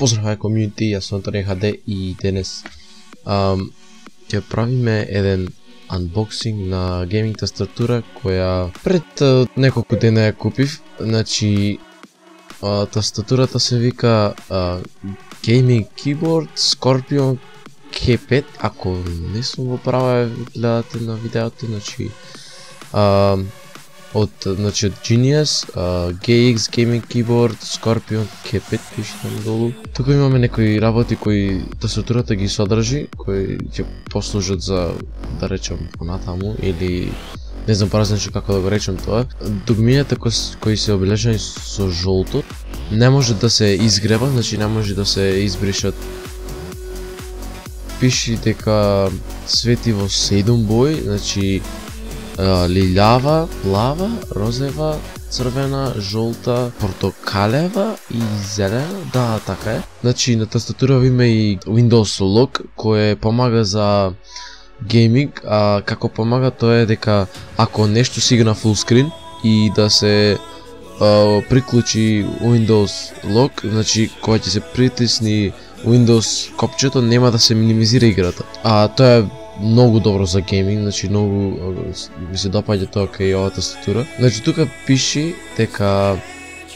Поздрав комјунити, јас сум Антони HD и денес ќе правиме еден unboxing на гейминг тастатура која пред неколку дена ја купив. Значи тастатурата се вика Gaming Keyboard Scorpion K5, ако не сум во права гледате на видеото, значи од Genius, GX Gaming Keyboard Scorpion K5 пише там долу. Тука имаме некои работи кои тастатурата ги содржи, кои ќе послужат за, да речем, понатаму или не знам празничко како да го речем тоа. Дугмињата кои се обележани со жолто не може да се изгреба, значи не може да се избришат. Пише дека свети во 7 бои, значи лилјава, плава, розева, црвена, жолта, портокалева и зелена, да, така е. Значи на тастатура има и Windows Lock, кој помага за гейминг, а како помага тоа е дека ако нешто си на full screen и да се приклучи Windows Lock, значи кога ќе се притисни Windows копчето нема да се минимизира играта. А тоа е многу добро за гейминг, значи многу ми се допаѓа тоа кај оваа тастатура. Значи тука пише дека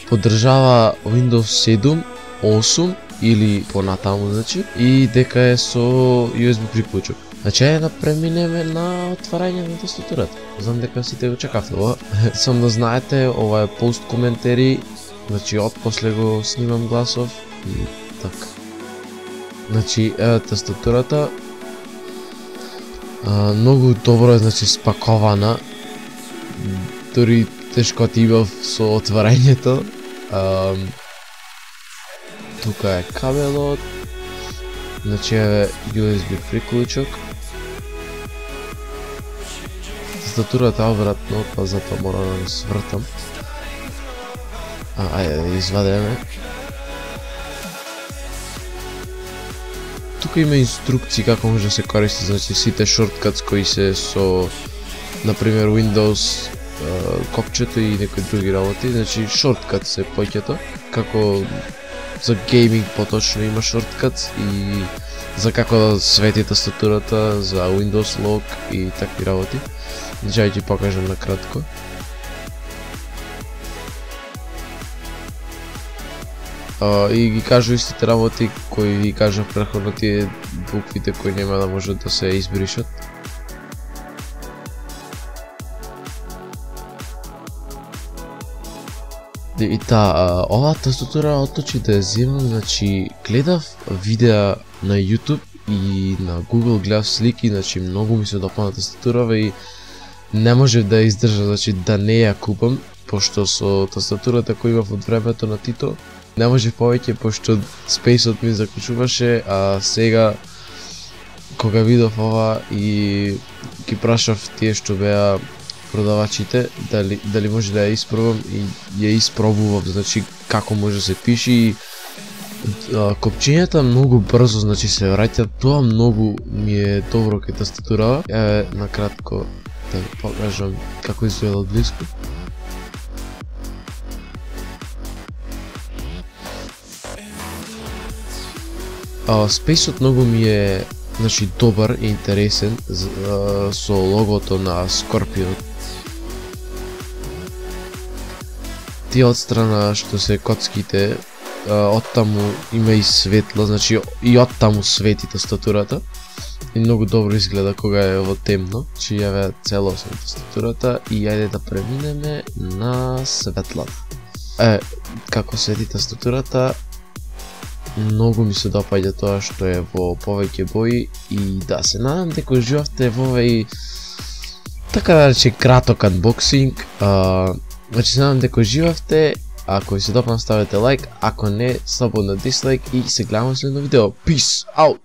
поддржава Windows 7, 8 или понатаму, значи, и дека е со USB приклучок. Значи да преминеме на отварање на тастатурата. Знам дека сите го чекавте ова. Сам да знаете, ова е пост коментари, значи од после го снимам гласов и така. Значи тастатурата многу добро е, значи, спакована. Дори тешко ти имав со отварањето. Тука е кабелот. Значи е USB приклучок. Тастатурата обратно, па затоа мора да го свртам. Ајде да извадеме. Тука има инструкции како може да се користи, значи сите шорткатс кои се со, например, Windows копчето и некои други работи, значи шорткат се поќето, како за гейминг поточно има шорткатс и за како да свети тастатурата, за Windows Lock и такви работи. Значи ќе покажам на кратко. И ги кажу истите работи кои ги кажав претходно, тие буквите кои нема да можат да се избришат. И оваа тастатура отточи да ја земам, значи гледав видеа на YouTube и на Google, гледав слики, значи многу ми се допадна тастатурава и не можев да издржа, значи да не ја купам, пошто со тастатурата која имав од времето на Тито не може повеќе, пошто спејсот ми заклучуваше, а сега кога видов ова и ги прашав тие што беа продавачите дали може да ја испробам и ја испробував, значи како може да се пише и копчињата многу брзо, значи се враќаат, тоа многу ми е добро кај тастатурава. Еве накратко да ви покажам како изгледа од блиску. Спејсот многу ми е, значи, добар и интересен со логото на Scorpion. Тие од страна што се коцките, оттаму има и светло, значи и оттаму свети тастатурата. И многу добро изгледа кога е во темно, че јаве целосно тастатурата и ајде да преминеме на светлата. Како свети тастатурата, многу ми се допаѓа тоа што е во повеќе бои и да се надам дека уживавте во овој, така да рече, краток unboxing. Значи се надам дека уживавте, ако ви се допадна ставете лайк, ако не слободно дислайк и се гледаме следно видео. Peace out!